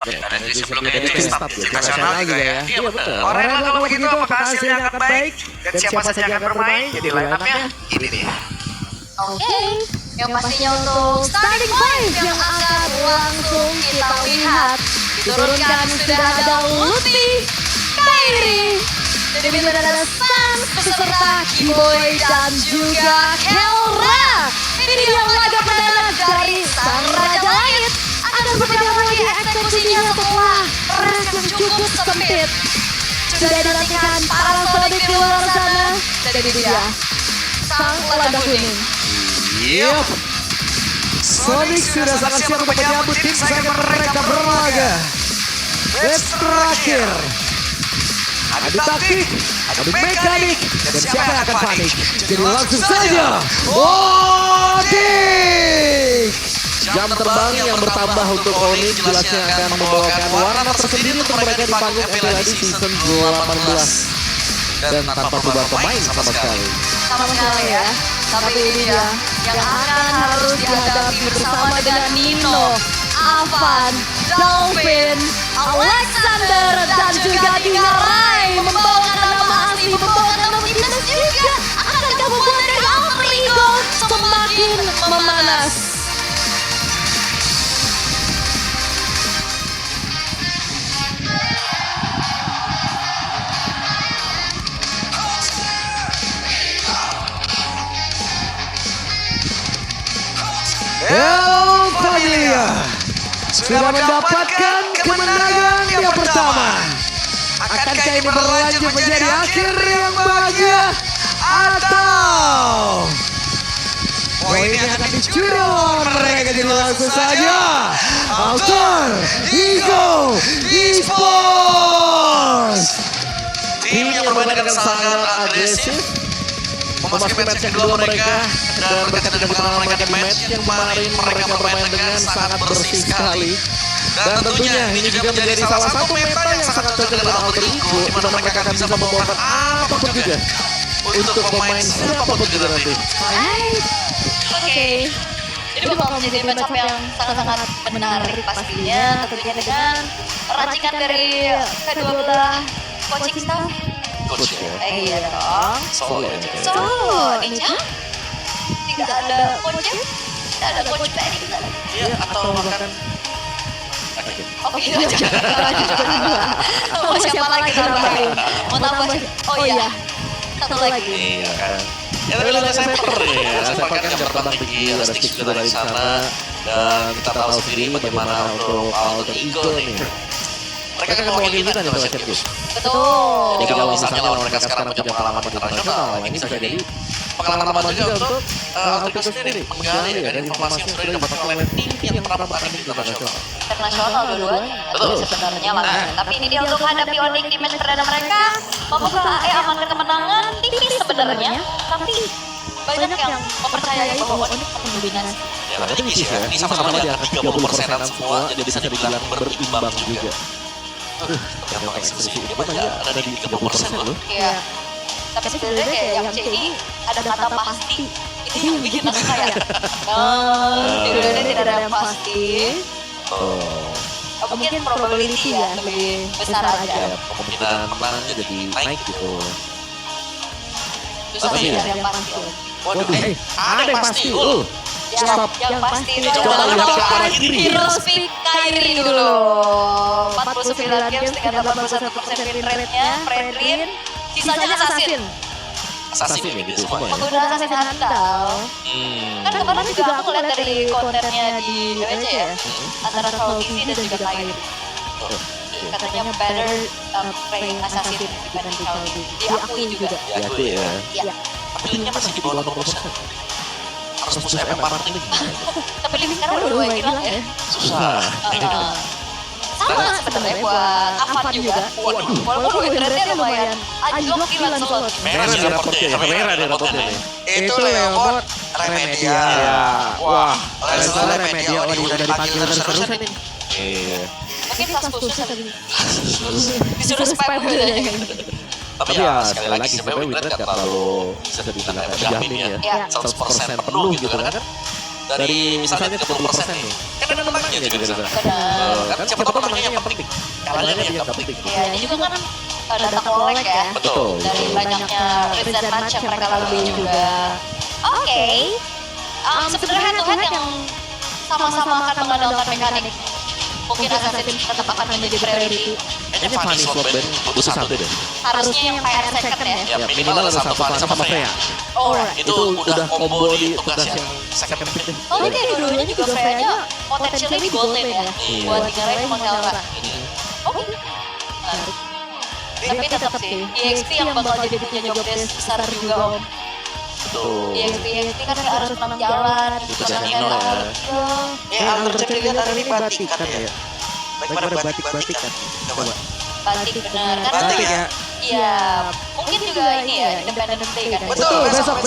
Karena di sebelumnya itu tim nasional juga ya. Iya betul. Orang kalau begitu apakah hasilnya akan baik dan siapa saja akan bermain? Jadi line up-nya ini nih. Oke, yang pastinya untuk starting five yang akan langsung kita lihat. Diturunkan sudah ada Luti, Kairi, dan ada Sans beserta Kiboy dan juga Kelra. Ini dia laga perdana dari Sang Raja Langit. Akan seperti apa lagi eksekusinya setelah race yang cukup sempit. Sudah dinantikan para Sonic di luar sana. Dan ini dia Sang Lada Kuning. Yup. Sonic sudah sangat siap untuk menyambut tim kesayangan mereka berlaga. Race terakhir. Adu taktik, adu mekanik, dan siapa yang akan panik? Jadi langsung saja, Odik! Jam terbang yang bertambah untuk Onyx jelasnya akan membawakan warna tersendiri untuk mereka di panggung MPLAD season 18. Dan tanpa perubahan pemain sama sekali. Sama sekali ya. Tapi ini dia yang akan harus dihadapi bersama dengan Nino, Avan, Dolphin, Alexander, dan juga Dingarai. Membawakan nama asli, membawakan nama timnas juga. Akan gabungan dari Alter Ego semakin memanas. El Familia sudah mendapatkan kemenangan yang pertama. Akankah ini berlanjut menjadi akhir yang bahagia atau poinnya akan dicuri oleh mereka? Jadi langsung saja Alter Ego Esports, tim yang bermain dengan sangat agresif memasuki match yang kedua mereka, dan mereka tidak mengenal mereka di match yang kemarin mereka bermain dengan sangat bersih sekali. Dan tentunya ini juga menjadi salah satu meta yang sangat cocok dengan Alter Ego, di mana mereka akan bisa membawakan apapun juga untuk pemain siapapun juga nanti. Oke. Ini bakal menjadi matchup yang sangat-sangat menarik pastinya, tentunya dengan racikan dari kedua belah coaching staff. Coach ya? Iya dong. Solo aja. Solo, Ninja? Tidak ada coach? Tidak ada coach Penny? Iya, atau bahkan Oke, lanjut. Mau siapa lagi tambahin? Mau tambah? Oh iya, satu lagi. iya kan. Ya tapi laga Cypher ya, Cypher kan terbang tinggi, ada stick juga dari sana. Dan kita tahu sendiri bagaimana untuk Alter Ego nih. Mereka kan mewakili kita di Basket Group. Betul. Jadi kalau misalnya lawan mereka sekarang punya pengalaman internasional, ini bisa jadi pengalaman juga untuk Alter Ego sendiri menggali dari informasi yang sudah didapatkan oleh tim yang pernah bertanding di internasional. Internasional dua-duanya. Betul. Sebenarnya lah. Tapi ini dia untuk hadapi Onyx di match perdana mereka. Mampukah AE amankan kemenangan? Tipis sebenarnya. Tapi banyak yang mempercayai bahwa Onyx akan mendominasi. Ya, berarti tipis ya. Ini sama-sama di angka 30%-an semua, jadi bisa dibilang berimbang juga. Yang eksekusi ini banyak ada di 30% loh. Iya. Tapi sebenarnya kayak yang C ini ada kata pasti. Itu yang bikin aku kayak sebenarnya tidak ada yang pasti. Mungkin probability ya lebih besar aja. Ya, kemungkinan menangnya jadi naik gitu. Susah Tapi tidak ya. ada yang pasti. Waduh, ada yang pasti. Stop. Yang pasti itu Coba adalah lihat ke arah kiri. Heroes Pick Kairi dulu. 49 games dengan 81% win rate-nya, Fredrin. Sisanya Assassin. Assassin ya gitu semua ya. Pengguna Assassin handal. Kan kemarin juga aku ngeliat dari kontennya di WC ya. Antara Trollgizi dan juga Kairi. Katanya better playing Assassin dibanding Trollgizi. Diakui juga. Ya itu ya. Iya. Tapi ini masih di bawah 60%. Harus push MMR ini gimana? Tapi Living sekarang udah mulai hilang ya. Susah. Sama sebenarnya buat Avan juga. Waduh. Walaupun win rate-nya lumayan. Anjlok di Lancelot. Merah di rapotnya, sampai merah di rapotnya nih. Itu Leomord Remedia. Wah, Leomord Remedia udah dipanggil terus-terusan nih. Iya. Mungkin pas khususnya tadi. Disuruh spam aja. Tapi ya sekali lagi sebenarnya win rate gak terlalu bisa dibilang kayak menjamin ya. 100% penuh gitu kan. Dari misalnya 30% nih. Kan ada menangnya juga di sana. Benar. Kan siapa tahu menangnya yang penting. Kalahnya yang gak penting. Iya, ini juga kan data collect ya. Betul. Dari banyaknya represent match yang mereka lalui juga. Oke. Sebenarnya head to head yang sama-sama akan mengandalkan mekanik. Mungkin Assassin tetap akan menjadi priority. Kayaknya Fanny slot band butuh satu deh. Harusnya yang PR second ya. Ya minimal ada satu Fanny sama Freya. Alright. Itu udah combo di tugas yang second pick deh. Oh ini dua-duanya juga Freya-nya potensialnya di gold lane ya. Buat digarain Mengelra. Oke. Menarik. Tapi tetap sih, EXP yang bakal jadi punya job desk besar juga om. Betul. EXP kan harus menang jalan. Butuh jalan Nino ya. Ya, Alter Check dilihat hari ini batik kan ya. Baik pada batik-batik kan. Coba. Batik benar kan? Batik ya. Iya, mungkin juga ini ya, Independence Day kan. Betul, besok.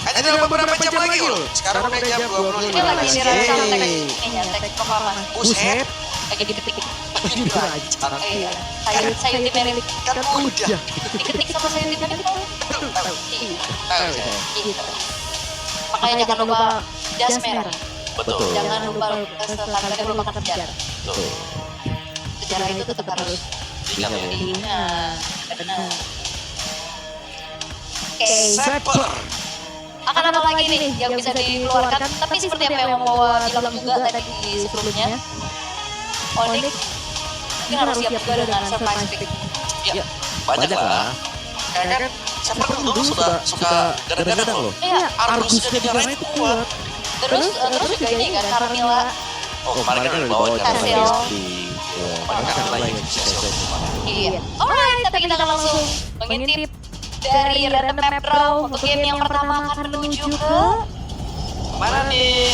Hanya dalam beberapa jam lagi loh. Sekarang udah jam 25. Ini lagi dirancang ini ya, teks performance. Buset. Lagi diketik. Iya. Iya, sayur dimerit. Kan udah. Diketik sama sayur dimerit. Betul, tahu. Tahu saya. Gitu. Makanya jangan lupa jas merah. Betul. Jangan lupa setelahnya melupakan sejarah. Betul. Sejarah itu tetap harus Ingat ya. diingat. Benar. Oke. Seper. Akan apa lagi nih yang bisa dikeluarkan? Tapi seperti apa yang Wawa bilang juga tadi sebelumnya, Onyx mungkin harus siap juga dengan surprise pick. Ya, banyak lah. Karena kan Seper dulu suka gadang-gadang loh. Iya. Argusnya di arena itu kuat. Terus juga ini kan Carmilla. Oh kemarin kan udah dibawa Kasil. Padahal kan lagi Iya. Alright, tapi kita akan langsung mengintip dari random map draw untuk game yang pertama akan menuju ke mana nih?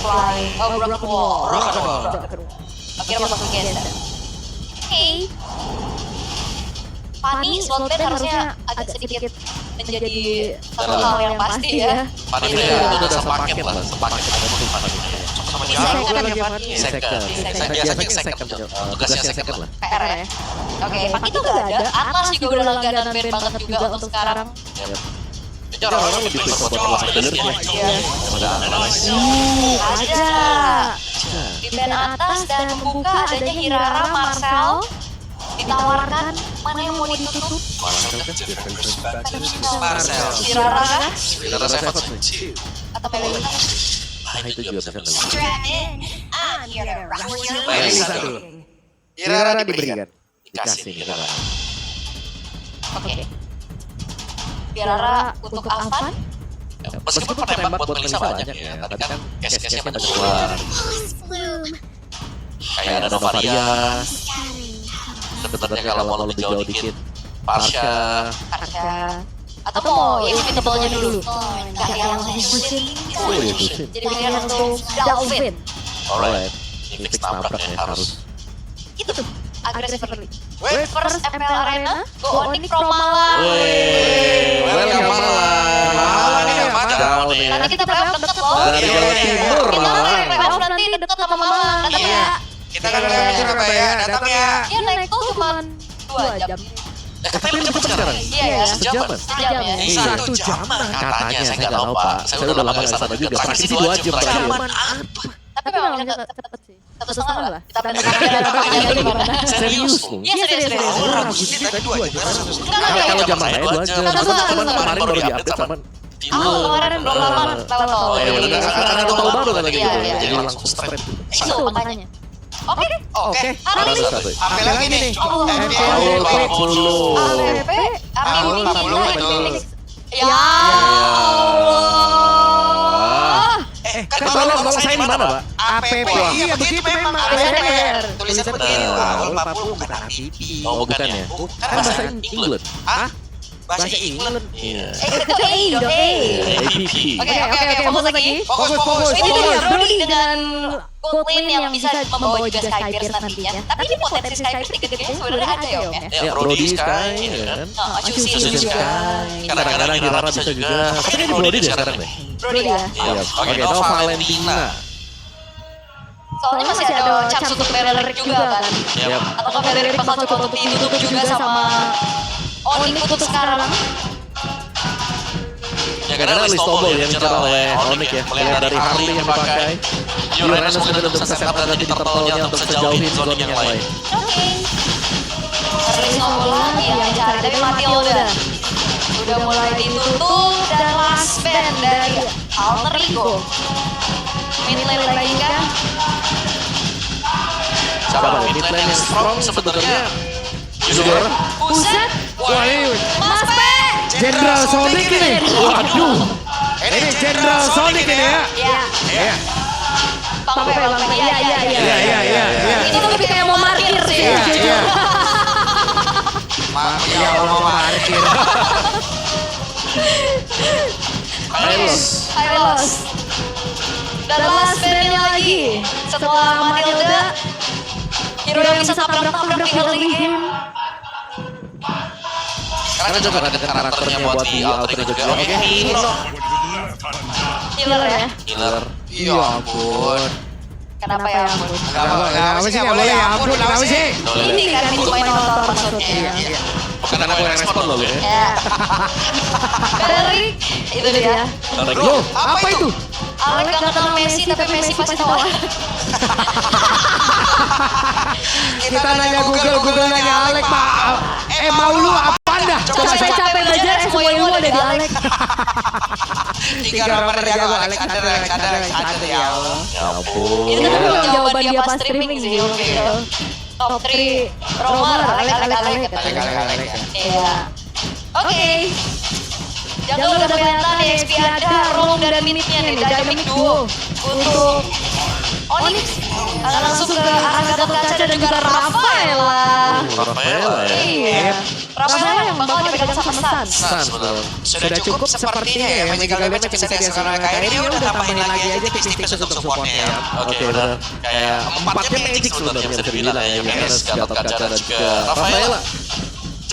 Fly Broken Wall. Broken Wall. Akhirnya masuk ke Genda. Oke. Fanny slot lane harusnya agak sedikit menjadi satu hal yang pasti ya. Fanny Iya. itu udah sepaket lah, sepaket sama Bisa Jaro kan lagi ya, Fanny. Second. Biasanya second, tugasnya second lah. PR ya. Oke, Fanny itu gak ada. Atlas juga udah langganan band banget juga untuk sekarang. Itu orang-orang lebih prefer buat Atlas sebenarnya. Iya. Udah analis. Ada. Di band atas dan membuka adanya Hirara, Marcel. Ditawarkan mana yang mau ditutup. Marcel. Hirara kah? Hirara Seven. Atau Melita? Nah itu juga bisa dulu. Melisa dulu. Irara diberikan. Dikasih Hirara. Oke. Hirara untuk Avan? Meskipun penembak buat Melisa banyak ya. Tadi kan case-case-nya banyak keluar. Kayak ada Novaria. Sebenarnya kalau mau lebih jauh dikit, Parsha. Karca. Atau mau inevitable-nya dulu? Enggak yang jadi pilihan untuk Dalvin. Alright, ini fix nabraknya harus. Itu tuh, agresif early. Wait, First MPL Arena, Go Onyx from Malang. welcome Malang. Malang nih yang mana? Nanti kita playoff deket loh. Dari Jawa Timur, Kita Malang. playoff nanti deket sama Malang. Datang ya. Kita kan dari Surabaya, datang ya. Dia naik tuh cuma 2 jam. Tapi lu cepet sekarang? Iya ya. Sejaman? Sejam ya. Iya. 1 jam. Katanya, saya nggak tahu Pak. Saya udah lama nggak sana juga. Praktisi 2 jam terakhir. Tapi memang cepet sih. 1,5 lah. Kita pengen gimana? Serius lu? Iya serius. Orang begini tadi 2 jam. Kalau jam saya 2 jam. Cuman kemarin baru di-update sama Kemarin belum lama lewat tol. Oh ya udah, karena ada tol baru kan lagi Iya, gitu. iya. Jadi langsung straight. Itu makanya. Oke. Oke. Hari ini Satu. Apa lagi nih? Oh, Paul 40. AWP, Paul 40, betul. Ya Allah. Kan Kalau saya di mana, Pak? APP. Iya begitu memang APP. Tulisan begitu. Paul 40 bukan APP. Oh, bukan ya? Bukan Kan bahasa England. Hah? Bahasa England. Iya. Itu A dong, A. APP. Oke, fokus lagi. Fokus. Ini dia Brody dengan gold lane yang bisa membawa juga Skypierce nantinya. Tapi ini potensi Skypierce di gede sebenarnya ada ya, Om ya. Ya, Brody Sky, ya kan? Nah, Acusi Susun juga. Sky. Kadang-kadang Hirara bisa juga. Tapi kan di Brody deh sekarang deh. Brody ya. Iya. Oke, Nova Valentina. Soalnya masih ada chance untuk barrier juga kan. Yap. Atau barrier bakal coba untuk ditutup juga sama Onyx untuk sekarang. Ya kadang-kadang Listobol yang dicetak oleh Onyx ya. Melihat dari Harley yang dipakai. Uranus mungkin untuk bisa setup dan jadi turtle-nya untuk sejauhin zone yang lain. Oke. Harus ngobrol lagi yang cari, tapi mati udah. Udah mulai ditutup dan last band dari Alter Ego. Mid lane lagi kan? Siapa mid lane yang strong sebenarnya? User. Buset. Wah, ini Mas P. Jenderal Sonic ini. Waduh. Ini Jenderal Sonic ini ya. Iya. Iya. Bang P. Iya. Iya. Ini lebih kayak mau parkir sih. Iya. Ya Allah parkir. Hylos. Dan last bandnya lagi. Setelah Matilda, hero yang bisa tabrak-tabrak di early game. Karena juga ada karakternya buat di Alter Ego juga. Oke, Healer ya. healer. Iya ampun. Kenapa ya ampun? Kenapa sih nggak boleh ya ampun? Kenapa sih? Ini kan di motor maksudnya. Bukan aku yang respon loh ya. Ya. Dari itu dia. Loh, apa itu? Alek gak kenal Messi tapi Messi pasti tahu. Kita nanya Google nanya Alek, Pak. Mau lu apa dah? Capek-capek belajar semua ilmu ada di Alek. 3 orang berjago Alek ada ya Allah. Ya ampun. Itu kan belum jawaban dia pas streaming sih. Gitu. Top 3 Romer, Alek. Iya. Oke. Jungle udah kelihatan nih, XP ada, Rom dan mid-nya nih, Dynamic Duo. Untuk Onyx akan langsung ke arah Gatot Kaca dan juga Rafaela. Rafaela ya. Iya. Rafaela yang bakal dipegang sama Sans. Sans betul. Sudah cukup sepertinya ya Magical Damage yang bisa dihasilkan kayak ini udah tambahin lagi aja tipis-tipis untuk supportnya ya. Oke benar. Kayak empatnya Magic sebenarnya bisa dibilang ya. Menes, Gatot Kaca dan juga Rafaela.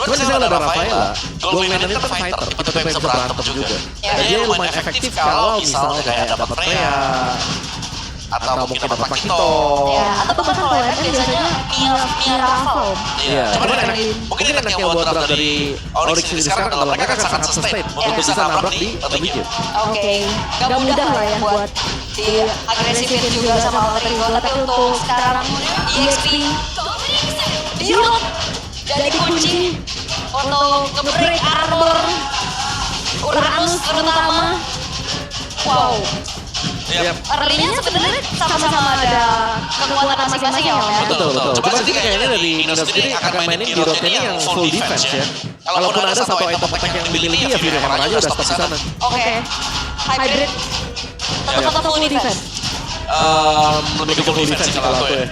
Cuma di sana ada Rafaela, goal main itu kan fighter, tipe-tipe bisa berantem juga. Dan dia lumayan efektif kalau misalnya kayak dapat Freya, atau mungkin dapat Makito. Ya, atau bahkan kalau kan biasanya Mia Rafa. Iya, cuman mungkin enak yang buat draft dari Oryx ini sekarang kalau mereka kan sangat sustain untuk bisa nabrak di early game. Oke, gak mudah lah ya buat di agresifin juga sama Alter Ego. Tapi untuk sekarang EXP Dirot jadi kunci untuk nge-break armor Uranus terutama. Wow. Iya. Artinya sebenarnya sama-sama ada kekuatan masing-masing ya Om ya. Betul. Cuma sih kayaknya dari Indo sendiri akan mainin di road ini yang full defense ya. Kalaupun ada satu item attack yang dimiliki ya Fury Hammer aja udah stop di sana. Oke. Hybrid tetap full defense. Lebih ke full defense sih kalau aku ya.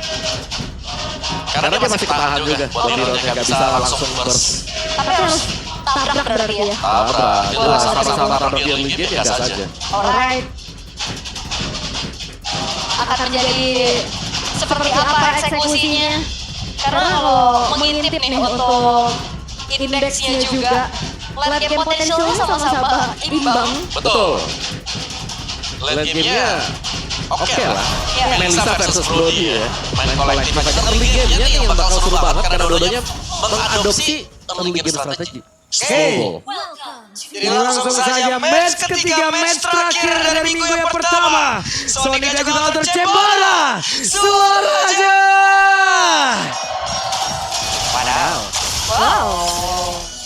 Karena dia masih ketahan juga buat di road nggak bisa langsung burst. Tapi harus tabrak berarti ya. Tabrak, itu sama-sama tabrak di early game ya gas aja. Alright. Akan menjadi seperti apa eksekusinya? Karena kalau mengintip nih untuk indeksnya juga, late game potentialnya sama-sama imbang. Betul. Late game-nya oke lah. Melissa versus Brody ya. Main kolektif aja. Early game-nya yang bakal seru banget karena dua-duanya mengadopsi early game strategi. Oke. Jadi langsung saja match ketiga, match terakhir dari minggu yang pertama. Sonic dan juga Alter Cembara. Suara aja. Wow.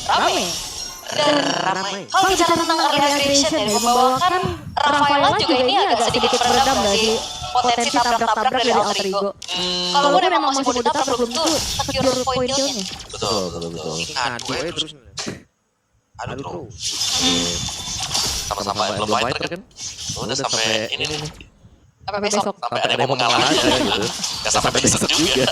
Ramai. Kalau bicara tentang early aggression ya, membawakan Rafaela juga ini agak sedikit meredam dari potensi tabrak-tabrak dari Alter Ego. Kalaupun memang masih mau ditabrak belum tentu secure point kill-nya. Betul. Aduh, terus. Aduh bro. Sama-sama belum fighter kan? Udah sampai ini nih. Sampai besok. Sampai ada yang mau mengalah aja gitu. Gak sampai besok juga.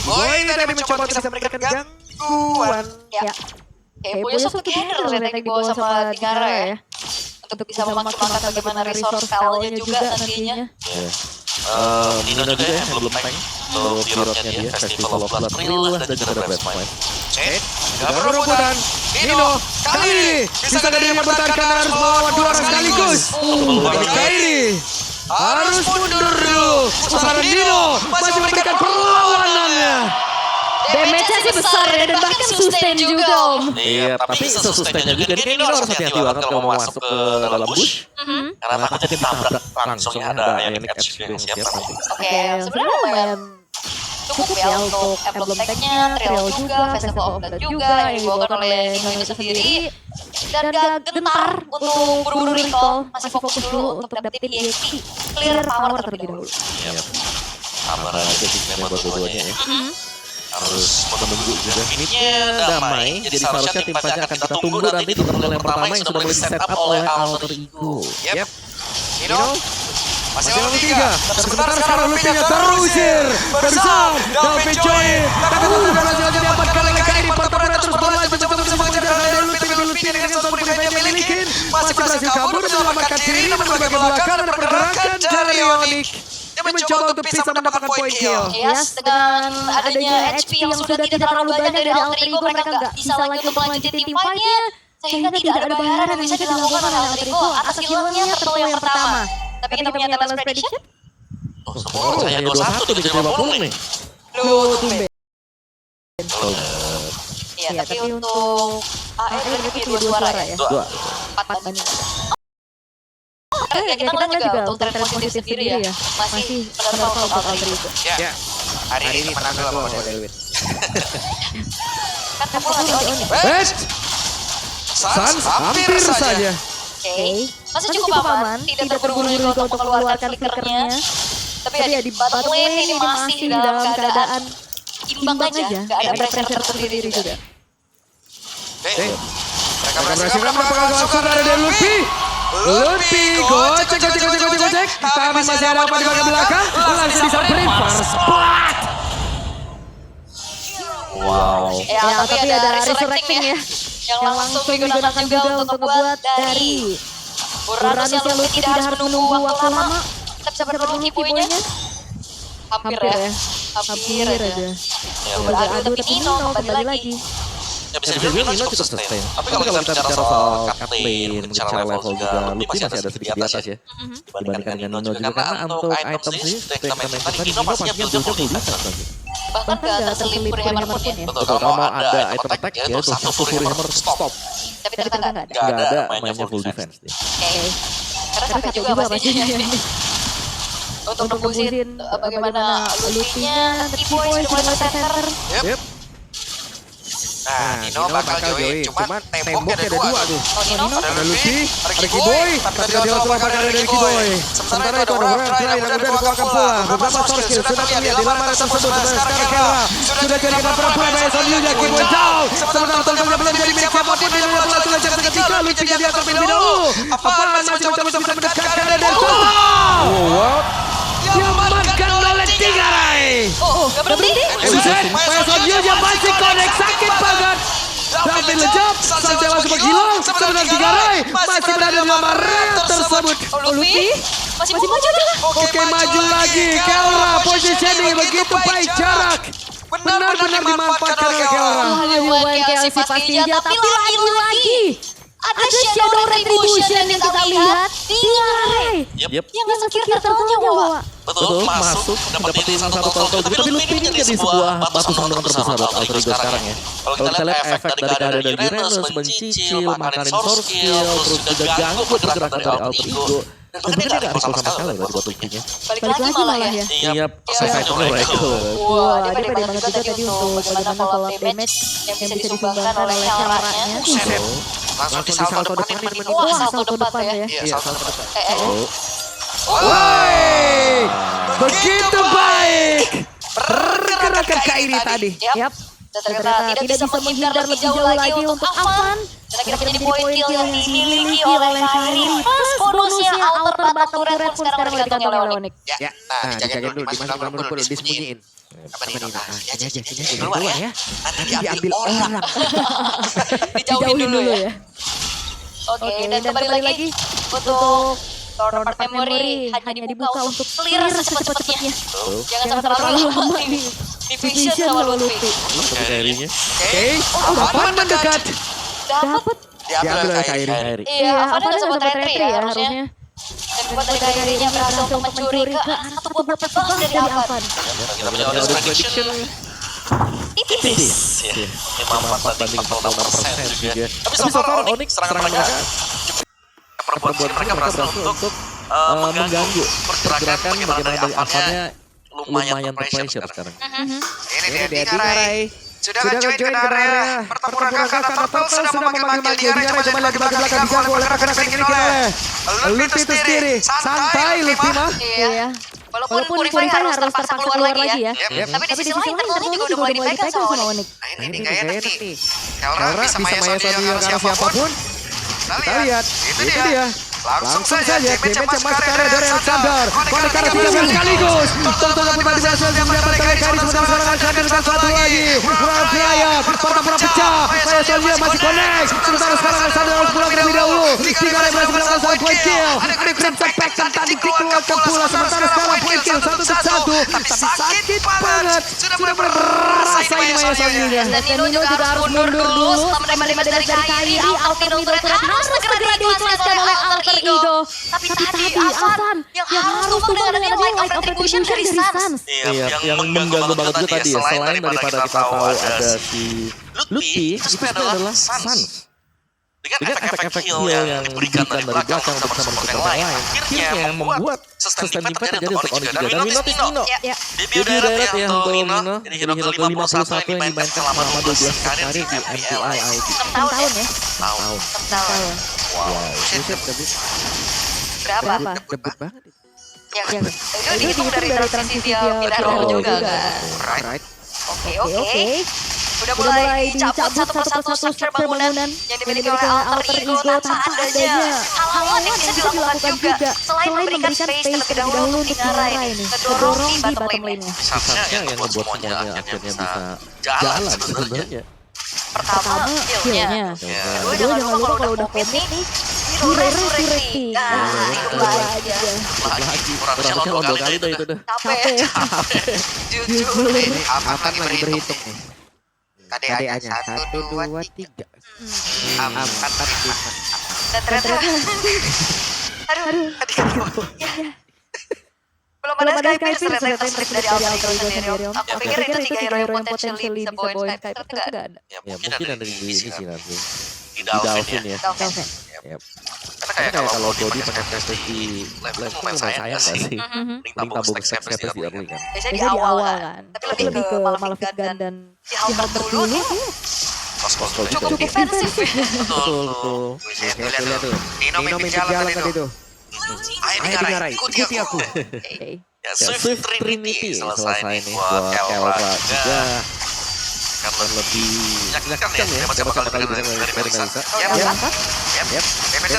Gue ini tadi mencoba untuk bisa memberikan gangguan. Ya. Kayak punya suatu handle yang dibawa sama Tigara ya. Untuk bisa memaksimalkan bagaimana resource spell-nya juga nantinya. Nino juga ya belum tank. Untuk hero-nya dia, Festival of Blood, Thrill dan juga The Best Fight. Cek, gak berebutan. Nino, kali ini bisa gak dia mempertahankan harus melawan 2 orang sekaligus. Kali ini harus mundur dulu. Sekarang Nino masih memberikan perlawanannya. Damage-nya sih masih besar ya, dan bahkan sustain juga Om. Iya, tapi sesustainnya juga. Jadi Nino harus hati-hati banget kalau mau masuk ke dalam bush. Karena takutnya ditabrak langsung ya ada Ionic Edge yang siap nanti. Oke, sebenarnya lumayan cukup ya untuk emblem tag-nya, trail juga, festival of blood juga yang dibawakan oleh Nino sendiri. Dan gak gentar untuk buru-buru recall, masih fokus dulu untuk dapetin EXP, clear power terlebih dahulu. Sabar aja sih buat dua-duanya ya. Harus menunggu juga. Finitnya damai, jadi seharusnya tim Pajak akan kita tunggu nanti di pertandingan yang pertama yang sudah mulai set up oleh Alter Ego. Yep. Nino masih lalu 3. Sebentar sekarang Luffy-nya terusir bersama David Joy. Tapi untuk berhasil diamankan oleh KD. Pertempuran terus berlanjut untuk mengejar dari Luffy dengan soal pribadi yang miliki. Masih berhasil kabur menyelamatkan diri, namun di bagian belakang ada pergerakan dari Ionic. Dia mencoba untuk bisa mendapatkan point kill. Yes, dengan adanya HP yang sudah tidak terlalu banyak dari Alter Ego, mereka nggak bisa lagi untuk melanjutin tim fight-nya. Sehingga tidak ada bayaran yang bisa dilakukan oleh Alter Ego atas killernya turtle yang pertama. Tapi kita punya balance prediction. Oh, saya 21 di 50 nih. Lu tumben. Iya, tapi untuk AR berarti 2 suara ya? 4 banding. Ya, kita ngeliat juga untuk trend positif sendiri ya. Masih menerpa untuk Alter Ego. Ya. Hari ini menang dulu sama Delwin. Kan kamu lagi Onyx. Sans hampir saja. Oke, masih cukup aman, tidak terburu-buru untuk mengeluarkan clickernya. Tapi ya di bottom lane ini masih dalam keadaan imbang aja, gak ada pressure tersendiri juga. Mereka berhasil mendapatkan langsung dari Luffy. Luffy, gocek. Tapi masih ada apa di bagian belakang? Langsung disamperin first blood. Wow. Ya, tapi ada resurrecting ya. Yang langsung digunakan juga untuk ngebuat dari Uranus yang Luffy tidak harus menunggu waktu lama. Kita bisa menunggu kiboynya. Hampir ya. Hampir aja. Beradu tapi Nino kembali lagi. Ya bisa dibilang Nino cukup sustain. Tapi kalau kita bicara soal cut lane, bicara level juga, Luffy masih ada sedikit di atas ya. Dibandingkan dengan Nino juga karena untuk item sih, yang kita main tadi, Nino pastinya build-nya full defense lagi. Bahkan gak terselip Hammer pun ya. Betul, kalau ada item attack ya itu satu Fury Hammer stop. Tapi ternyata gak ada. Gak ada mainnya full defense. Oke. Karena capek juga pastinya. Untuk nembusin bagaimana Luffy-nya, T-Boy sudah mulai center. Yep. Nah, Nino bakal join, cuman temboknya ada 2 tuh. Oh, Nino? Ada Luffy, ada Kiboy, tapi tidak dilakukan dari Kiboy. Sementara itu ada Warren Fly yang kemudian dikeluarkan pula. Beberapa source skill sudah terlihat di laman tersebut. Sekarang Kera sudah jadikan perempuan dari Sonyu-nya Kiboy down. Sementara tolongnya belum jadi milik siapapun. Ini adalah langsung aja seketika Luffy jadi atas terlebih dahulu. Apaan masih mencoba bisa mendekatkan dari wow. Diamankan oleh Tigray. Oh, gak berhenti? Mas Sonyu-nya masih connect sakit banget. David lejap, sampai langsung menghilang. Sebenarnya Tigray masih berada di dalam area tersebut. Oh, Luffy? Masih mau maju aja. Oke, maju lagi. Kelra positioning begitu baik jarak. Benar-benar dimanfaatkan oleh Kelra. Hubungan KLC pastinya, tapi lagi-lagi ada Shadow Retribution yang kita lihat. Tigray yang nge-secure turtle-nya, Wawa. Betul, masuk dapetin satu turtle juga. Tapi Luffy ini jadi sebuah batu sandungan terbesar buat Alter Ego sekarang ya. Kalau kita lihat efek dari keadaan dari Uranus, mencicil, makanin source skill, terus juga ganggu pergerakan dari Alter Ego. Dan bahkan dia gak recall sama sekali buat Luffy-nya. Balik lagi malah ya. Iya, selesai mereka. Wah, dia pede banget juga tadi untuk bagaimana follow up damage yang bisa disumbangkan oleh Kelra-nya. Langsung disalto depan. Wah, salto depan ya. Iya, salto depan. Woi, begitu baik. Pergerakan Kairi tadi. Yap. Dan ternyata tidak bisa menghindar lebih jauh lagi untuk Avan. Dan akhirnya menjadi poin kill yang dimiliki oleh Kairi. Plus bonusnya Alter Bottom Turret pun sekarang digantongi oleh Onyx. Ya, nah dijagain dulu, dimasukin dulu, disembunyiin. Apa nih? Sini aja, keluar ya. Nanti diambil orang. Dijauhin dulu ya. Oke, dan kembali lagi untuk Counterpart Memory hanya dibuka untuk clear secepat-cepatnya. Jangan sampai terlalu lama di vision sama Luffy. Kairinya. Oke, Avan mendekat. Dapat. Diambil oleh Kairi. Iya, Avan udah sempat retri ya harusnya. Dan buat dari Kairinya berhasil untuk mencuri ke satu buah terbang dari Avan. Kita punya audience prediction. tipis ya. 54 banding 46% juga. Tapi so far Onyx serangan mereka perbuatan sini mereka berhasil untuk mengganggu pergerakan bagaimana dari asalnya lumayan terpressure sekarang. Ini dia Ngarai. Sudah join ke area pertempuran kakak Turtle sudah memanggil di area coba lihat di belakang diganggu oleh pergerakan yang dimiliki oleh Luffy itu sendiri. Santai Luffy mah. Iya. Walaupun Purify harus terpaksa keluar lagi ya. Tapi di sisi lain Turtle juga udah mulai dipegang sama Onyx. Nah ini gak enak nih. Kelra bisa Maya Sonia ke siapapun. Kita lihat, itu dia. Langsung saja damage yang masuk ke area dari Alexander. Konek karena 13 sekaligus. Tunggu tadi berhasil mendapatkan kali sementara sekarang Alexander dengan satu lagi. Raya pertempuran pecah. Maya Sonia masih connect. Sementara sekarang Alexander harus pulang terlebih dahulu. Tiga Ray berhasil mendapatkan satu point kill. Ada Crimson Pact tadi dikeluarkan pula. Sementara sekarang point kill 1-1. Tapi sakit banget. Sudah mulai berasa ini Maya Sonia. Dan Nino juga harus mundur dulu setelah menerima dari Kairi. Alter Ego harus segera diikhlaskan oleh Alter Ego. Tapi tadi Avan yang harus tumbang dengan light of retribution dari Sans. Iya, yang mengganggu banget juga tadi ya. Selain daripada kita tahu ada si Luffy, itu adalah Sans. Dengan efek-efek heal yang diberikan dari belakang bersama support yang lain, akhirnya membuat sustain impact terjadi untuk Onyx juga. Dan Nino Nino, debut direct ya untuk Nino. Ini hero ke-51 yang dimainkan selama 12 kali di MPI IT. 6 tahun ya. Tahun. 6 tahun. Wow, buset tapi Berapa? debut banget. Yang itu dihitung dari transisi dia pindah role juga kan. Right. Oke. Udah mulai dicabut satu persatu struktur bangunan yang dimiliki oleh Alter Ego tanpa adanya hal-hal yang bisa dilakukan juga selain memberikan space terlebih dahulu untuk Ngarai ini ngedorong di bottom lane-nya. Sisanya yang membuat semuanya akhirnya bisa jalan sebenarnya. Pertama, heal-nya. Kedua, jangan lupa kalau udah komit nih, hero resurrecting. Nah, itu aja. Lagi, kurang 2 kali dah itu dah. Capek. Jujur ini Avan lagi berhitung nih. KDA-nya 1, 2, 3. 4, 5. Dan ternyata, aduh. Belum ada Skype ternyata yang terslip dari Alter Ego sendiri. Aku pikir itu 3 hero yang potentially bisa bawain Skype, ternyata nggak ada. Ya mungkin ada di ini sih nanti. Di Dolphin ya. Dolphin. Karena kayak kalau Dodi pakai prestasi level itu lumayan sayang gak sih? Mending tabung stack di early kan. Biasanya di awal kan. Tapi lebih ke Malefic Gun dan si Halberd dulu nih. Kos-kos juga. Cukup defensif. Betul. Lihat tuh. Nino main jalan tadi tuh. Ayo Ngarai, ikuti aku. Ya, Swift Trinity selesai nih buat Kelra juga. Karena lebih menyakitkan ya, siapa kali bisa dari Melisa. Damage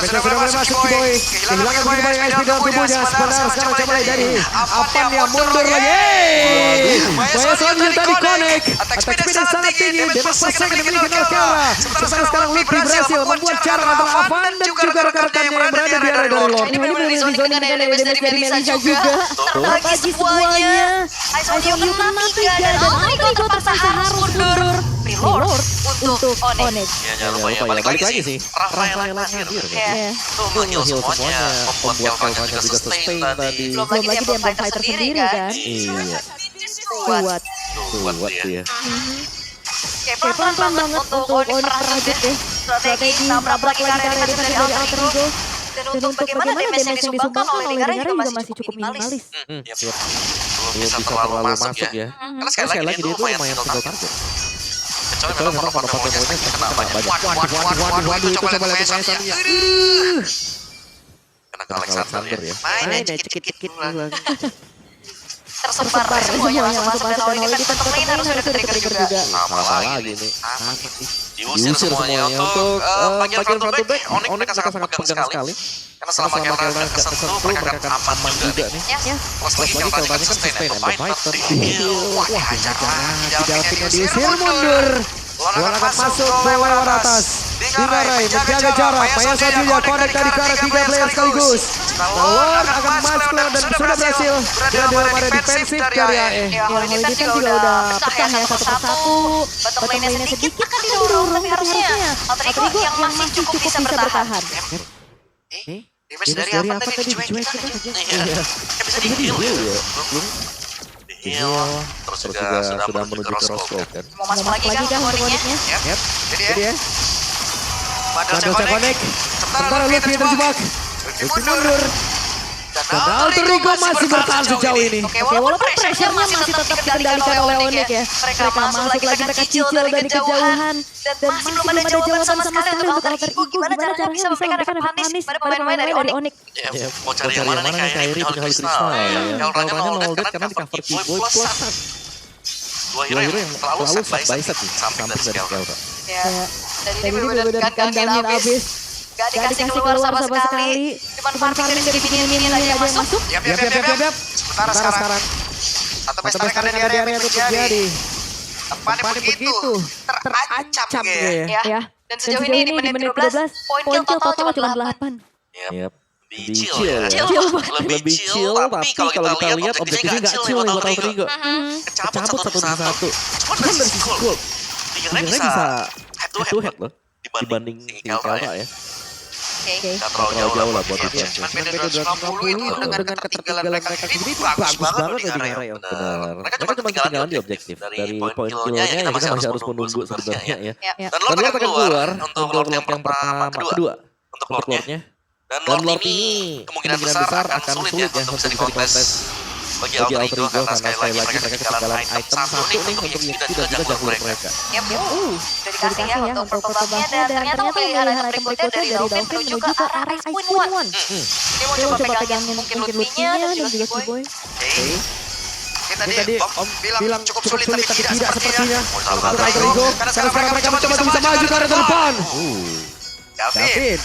sudah mulai masuk Boy. Kehilangan begitu banyak HP dalam tubuhnya. Sekarang coba dari Avan yang mundur lagi. Maya Sonia tadi connect. Attack speed yang sangat tinggi. Damage per second dimiliki oleh Kelra. Sekarang Luffy berhasil membuat jarak antara Avan dan juga rekan-rekannya yang berada di area dari Lord. Ini benar-benar zoning dengan damage dari Melisa juga. Terbagi semuanya. Aisonia kena 3 dan Alter Ego terpaksa harus mundur. Reload untuk Onyx. Ya jangan lupa ya, balik lagi sih. Rafael hadir. Tuh nge-heal semuanya. Membuat Kelranya juga sustain tadi. Belum lagi dia Empire Fighter sendiri kan. Iya. Kuat. Kuat ya. Kayak pelan-pelan banget untuk Onyx merajut deh. Strategi nabrak lagi karya dari Alter Ego. Dan untuk bagaimana damage yang disumbangkan oleh negara juga masih cukup minimalis. Belum bisa terlalu masuk ya. Karena sekali lagi dia tuh lumayan single target. Kecuali memang kalau pakai poinnya kena banyak. Waduh, itu coba lihat Maya Sonia. Kena ke Alexander ya. Main cekit-cekit dulu. Tersebar semuanya masuk dan ini kan bottom lane harus sudah trigger juga. Sama lagi nih. Diusir semuanya untuk bagian front to back. Onyx mereka sangat pegang sekali. Karena selama Kelra nggak kesentuh, mereka akan aman juga nih. Plus lagi Kelranya kan sustain and the fighter. Wah, Delfinnya diusir mundur. Bola akan masuk lewat atas. Ngarai menjaga jarak. Maya Sonia connect dari arah 3 player sekaligus. Lord akan masuk dan sudah berhasil. Berada dalam area defensif dari AE. Ya, Holiday kan juga udah pecah ya satu persatu. Bottom lane-nya sedikit kan didorong, tapi harusnya Alter Ego yang masih cukup bisa bertahan. Damage dari apa tadi dicuekin? Bisa di-heal ya. Hill, terus juga sudah menuju ke Roscoe kan. Mau masuk lagi kan untuk warningnya? Yep, Jadi jadi ya. ya. Bandel Connect. Sementara Luffy terjebak. Luffy mundur. Dan Alter Ego masih bertahan sejauh ini. Oke, walaupun pressure masih tetap dikendalikan oleh Onyx ya. Mereka masuk lagi, mereka cicil dari kejauhan. Dan masih belum ada jawaban sama sekali untuk Alter Ego. Gimana caranya bisa memberikan efek manis pada pemain-pemain dari Onyx? Ya, mau cari yang mana nih Kairi punya Holy Crystal. Kalau nol dead karena di cover Keyboy plus dua hero yang terlalu set by set nih, samping dari Skelra. Ya, dan ini benar-benar kandangin abis. Gak dikasih keluar sama sekali. Cuman farming dari minion aja yang masuk. Yap. Sementara sekarang. Satu pesta yang ada di area itu terjadi. Tempatnya begitu terancam ya. Ya. Dan sejauh ini di menit 12, poin kill total cuma 8. Yap. Lebih chill ya. Lebih chill, tapi kalau kita lihat objektifnya nggak chill nih buat Alter Ego. Kecabut satu demi satu. Cuman dari sisi gold, Tiggernya bisa head to head loh dibanding si Kelra ya. Oke. Gak terlalu jauh lah buat itu. Cuman beda 250 itu dengan ketertinggalan mereka ini bagus banget di area ya. Benar. Mereka cuma ketinggalan di objektif. Dari poin killnya ya kita masih harus menunggu sebenarnya ya. Ya. Dan Lord akan keluar untuk Lord yang pertama, kedua untuk Lordnya. Dan Lord ini kemungkinan besar akan sulit ya untuk bisa dikontes bagi Alter Ego karena sekali lagi mereka ketinggalan item satu nih untuk Yuki dan juga jungler mereka. Yap. Udah dikasih ya untuk purple buff-nya dan ternyata pilihan item berikutnya dari Dolphin menuju ke arah Ice Queen 1. Dia mau coba pegangin mungkin Lutfi-nya dan juga Keyboy. Tadi Om bilang cukup sulit tapi tidak sepertinya. Alter Ego karena sekarang mereka mencoba bisa maju ke arah depan. David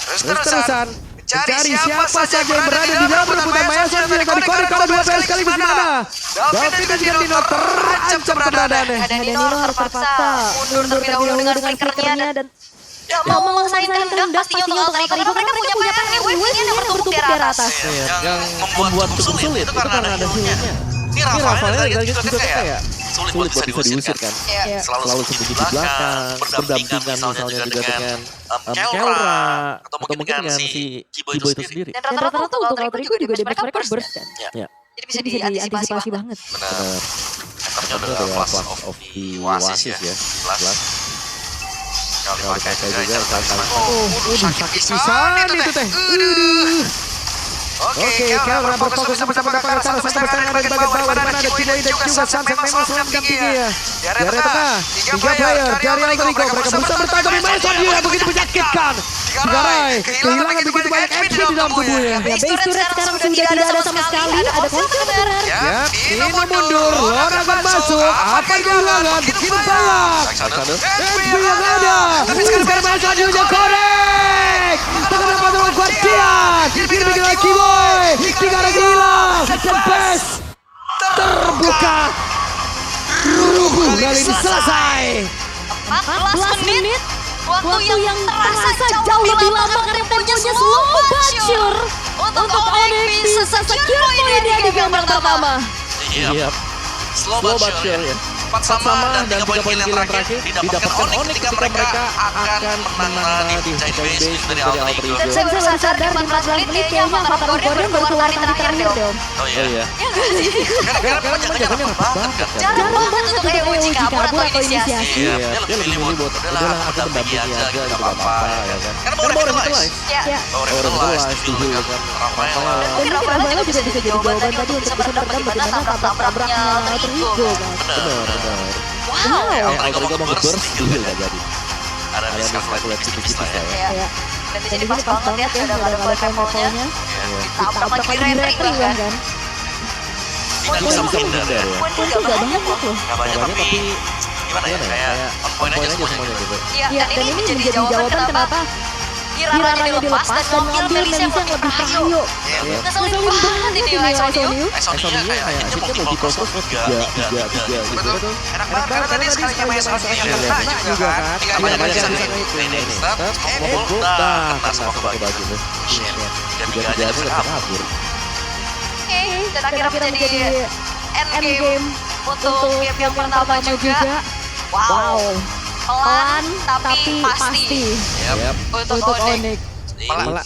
terus-terusan mencari siapa saja yang berada di dalam perebutan Mayasan yang tadi konek kalau dua PL sekaligus mana. David dan juga Nino terancam keberadaannya. Dan Nino harus terpaksa mundur terlebih dahulu dengan flickernya dan gak mau memaksain kandas pastinya untuk Alter Ego karena mereka punya wave-nya yang bertumpuk di atas. Yang membuat cukup sulit itu karena ada healnya. Ini Rafael juga kayak sulit buat bisa diusir kan. Selalu sembunyi di belakang, berdampingan misalnya juga dengan Kelra atau mungkin dengan si Keyboy itu sendiri. Dan rata-rata untuk Alter Ego juga damage mereka burst kan. Jadi bisa diantisipasi banget. Benar. Enternya udah Class of the Oasis ya. Class. Kalau dipakai juga sakit pisan itu teh. Oke, Kelra berfokus bersama dengan salah satu pertandingan ada di bagian bawah di mana ada Keyboy dan juga Sunset memang selalu mendampingi ya. Di area tengah, 3 player dari Alter Ego mereka berusaha bertahan tapi Mason dia begitu menyakitkan. Tigarai kehilangan begitu banyak HP di dalam tubuhnya. Ya, base turret sekarang sudah tidak ada sama sekali. Ada konser benar. Ya, ini mundur. Lord akan masuk. Apa yang kehilangan? Begitu banyak. HP yang ada. Tapi sekarang Mason juga korek. Tengah dapat dengan Guardian. Ini lagi Keyboy. Tiga lagi hilang. Dan base terbuka. Rubuh kali ini selesai. 14 menit. Waktu yang terasa jauh lebih lama karena punya slow bacur. Untuk Onyx bisa secure poinnya di gambar pertama. Iya. Slow but sure ya. 4 sama dan 3 poin kill yang terakhir didapatkan Onyx ketika mereka akan menang di giant base dari Alter Ego. Dan saya baru sadar di 14 menit kayaknya Avatar Guardian baru keluar tadi terakhir deh Om. Oh iya. Karena memang jatuhnya rapat banget kan. Jarang banget untuk uji kabur atau inisiasi. Iya, dia lebih milih buat udahlah aku mendampingi aja gitu apa ya kan. Karena baru revitalize. Ya. Baru revitalize dulu kan Rafael. Mungkin Rafael juga bisa jadi jawaban tadi untuk bisa menemukan bagaimana tabrak-tabraknya Alter Ego kan. Benar. Wow. Alter Ego mau nge-burst juga gak jadi. Ada miskalkulasi tipis-tipis lah ya. Ya. Dan di sini pas banget ya ada fireball-nya. Ditabrak lagi retri kan. Tidak bisa menghindar ya. Poin juga banyak loh. Gak banyak tapi gimana ya kayak on point aja semuanya gitu. Iya, dan ini menjadi jawaban kenapa Hiranya dilepas dan mengambil Melisa yang lebih prayo. Ngeselin banget ini Isoniu. Isoniu kayak dia mau multiple terus 3 gitu. Enak banget karena tadi sekalinya main Soniu yang kena juga kan. Tinggal banyak aja ini start, mukul, kena semua ke baju tuh. Dan 3 aja bisa kabur. Oke, dan akhirnya menjadi end game untuk game yang pertama juga. Wow. Pelan tapi pasti. Yap. Untuk Onyx. Pelan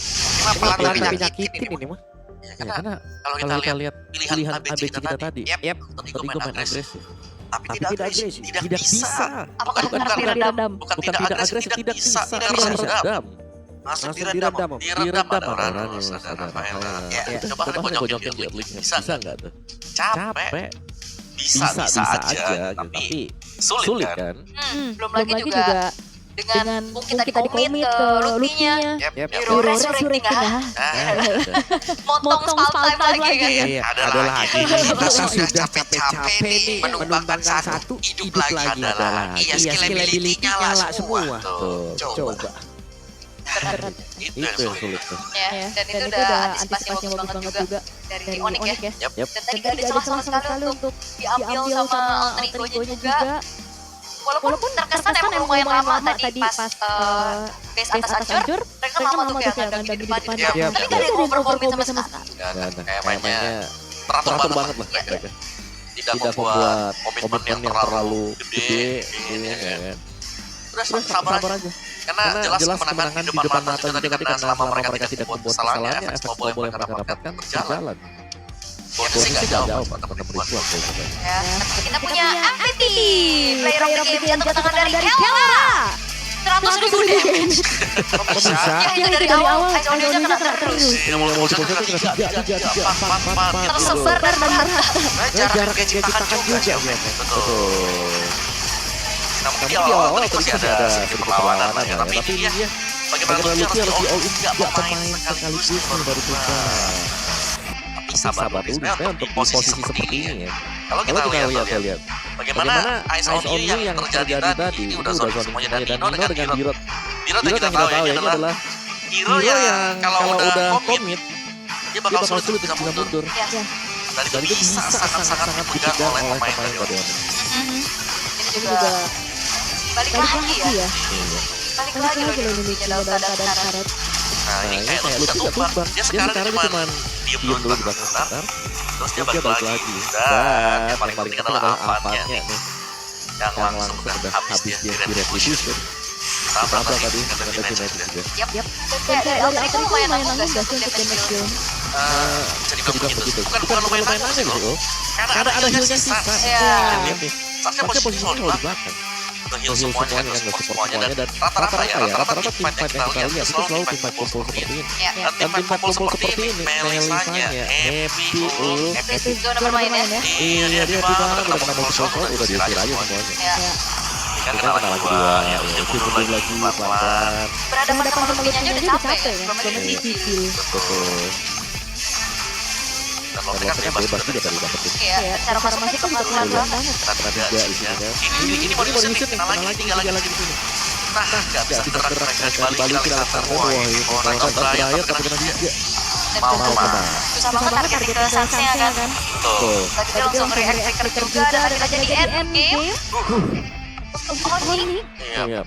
tapi nyakitin ini mah. Karena kalau kalau kita kita lihat lihat pilihan pilihan ABC ABC kita tadi, yep, tadi tadi gue main agresif, tapi tapi tidak tidak agresif, agresif, tidak tidak bisa. bisa. Apakah Bukan karena tidak redam? bukan Bukan tidak agresif, tidak bisa, tidak bisa redam. Langsung Langsung diredam, diredam ada Uranus, Uranus, ada ada Rafael. Rafael. Ya, Ya, coba kalian bocokin di Earth bisa bisa nggak tuh? capek, Bisa bisa aja, aja, gitu. tapi Tapi sulit sulit kan? kan? Belum lagi juga dengan kita dikomit ke Lutfi-nya. Yep, Yep. yep. Hero Resurrecting ya. Nah, Motong spalt lagi kan. Iya, Ada ada lagi. lagi. Kita Kita sudah sudah capek-capek nih menumbangkan satu, hidup lagi ada lagi. Iya, skill ability nyala semua. Tuh, coba. Berat. Itu Itu yang yang sulit. sulit tuh. Ya, dan itu udah antisipasi yang bagus banget juga dari Onyx ya. Yep. Dan tadi gak ada celah sama sekali untuk diambil sama alter ego-nya juga. Walaupun terkesan emang lumayan lama tadi pas base atas hancur, mereka lama tuh kayak ngadang di depan. Yep. Tapi gak ada yang overcommit sama sekali. Kayak mainnya Mainnya teratur teratur banget banget lah lah mereka. tidak Tidak membuat membuat komitmen yang terlalu gede, iya kan. Udah Terus sabar sabar aja. aja. Karena jelas kemenangan di depan mata juga tadi karena selama mereka tidak membuat kesalahannya, efek snowball yang mereka dapatkan berjalan. Bonusnya nggak jauh, tetap dibuat. Ya, kita punya MPT, player of the game jatuh ke tangan dari Kella. 100.000 damage. Bisa. Ya itu dari awal, Ice Audio-nya kena terus. Yang mau Multiple kena shot tiga, empat. Tersebar dan merata. Jarak yang diciptakan juga. ya. Betul. Namun Tapi di di awal awal tadi masih ada sedikit perlawanan lah ya. Tapi ini dia bagaimana Lutfi harus di all in tiga pemain sekaligus baru coba. Tapi sabar dulu sebenarnya untuk di posisi seperti ini ya. Kalau kita lihat bagaimana Ice on You yang terjadi tadi ini udah semuanya dan Dino dengan Birot. Birot yang kita tahu ya ini adalah hero yang kalau udah komit dia bakal sulit bisa mundur. Ya, Dan itu bisa sangat-sangat dipegang oleh pemain dari Odeon. ini juga balik lagi ya. Balik lagi loh Lutfi-nya dalam keadaan karet. Nah ini kayak Lutfi gak tumbang. Dia sekarang cuman diem dulu di belakang sebentar. Terus dia balik lagi. Dan yang paling penting adalah Alphanya nih. Yang langsung udah habis dia di Retribution. Sama tadi dengan United juga. Yap. Kayak dari awal itu lumayan nanggung gak sih untuk damage kill? Bisa dibilang begitu. Bukan lumayan nanggung sih loh. Karena ada healnya sisa. Iya. Seharusnya posisi selalu di belakang. Nge-heal semuanya kan, nge-support semuanya. Dan rata-rata ya, rata-rata team fight yang kita lihat itu selalu team fight kumpul seperti ini. Ya. Dan tim fight kumpul seperti ini, Melisanya, Happy, Itu zona bermain ya. Iya dia di mana udah kena multiple shot, udah diusir aja semuanya. Ya. Kan kena lagi dua, ya udah mundur lagi pelan-pelan. Berhadapan sama Lutfi-nya aja udah capek kan. Belum lagi cicil. Betul. Dan Lotfi kan bebas juga dari dapetin. Iya, cara masuknya juga pelan banget. Kena tiga di sini kan. Ini mau diusir nih, kena lagi, tiga lagi di sini. Nah, nggak bisa gerak mereka dibalikin Alexander. Wah, ini mau nangkap terakhir tapi kena tiga. Mau menang. Susah banget target ke Sansnya kan. Betul. Tadi dia langsung react trigger juga dan kita jadi end game. Oh ini. Iya.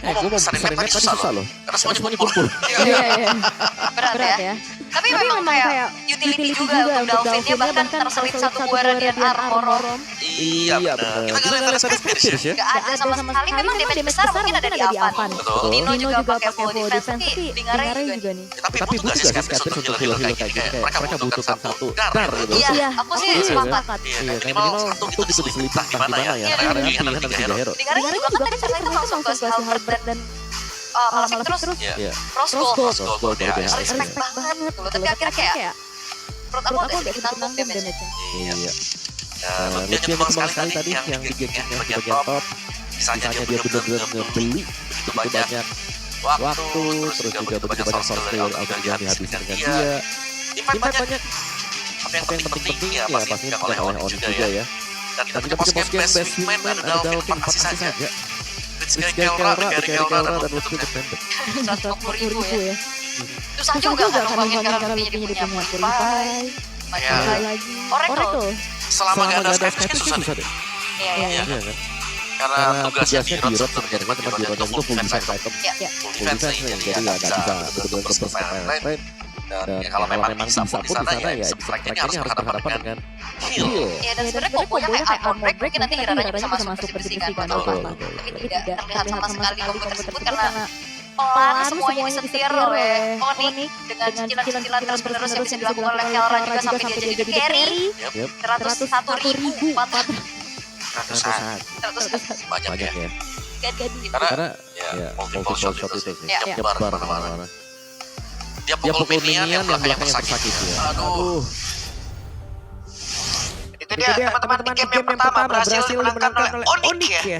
Gue mau besarin map tadi susah loh. Karena semuanya kumpul. Iya. Berat ya. Tapi memang kayak utility juga untuk Dalvin-nya bahkan terselip satu buah Radiant Armor. Iya benar. Kita nggak lihat tadi Spears ya. Gak ada sama sekali. Memang damage besar mungkin ada di Avan. Betul. Dino juga pakai full defense. Tapi Dingarai juga nih. Tapi butuh gak sih Skaters untuk heal kayak gini? Mereka butuhkan satu dar gitu. Iya, aku sih sepakat. Iya, minimal satu gitu diselip entah di mana ya. Karena ada pilihan ada 3 hero. Dingarai juga kan tadi setelah itu langsung ke Halberd dan Malasik terus Iya. Roscoe. Gold dia. Respect banget loh. Tapi akhirnya kayak menurut aku agak sedikit nanggung damage-nya. Iya. Lutfi kembang sekali tadi yang di bagian top. Sisanya dia benar-benar ngebeli begitu banyak waktu, terus juga begitu banyak source yang dihabiskan dengan dia. Impact banyak. Tapi yang penting ya pasti oleh On juga ya. Dan kita punya post game best wingman ada Dalvin 4 sisa saja. Rizky Kelra, dan Lutfi Defender. 120.000 ya. Susah juga kan ngomongin karena Lutfi-nya dia punya Purify. Lagi Oracle. Selama gak ada Skype susah deh. Iya. Iya kan? Karena tugasnya di road sebenarnya cuma di road itu full defense item. Full defense nih, jadi nggak bisa betul-betul ke lain. Dan ya kalau memang bisa pun di sana ya strike ini harus berhadapan dengan heal. Iya dan sebenarnya kombonya kayak armor break mungkin nanti Hiraranya bisa masuk bersih kan. Betul. Tapi tidak terlihat sama sekali kombo tersebut karena pelan semuanya disetir oleh Onyx dengan cicilan-cicilan terus-menerus yang bisa dilakukan oleh Kelra juga sampai dia jadi carry. 101.400. Ratusan. Banyak ya. Karena Ya, multiple shot itu sih. Ya. Nyebar kemana-mana. Dia Dia pukul minion yang belakangnya belakangnya tersakit tersakit ya. ya. Aduh. Itu dia teman-teman di game yang pertama berhasil dimenangkan oleh Onyx ya.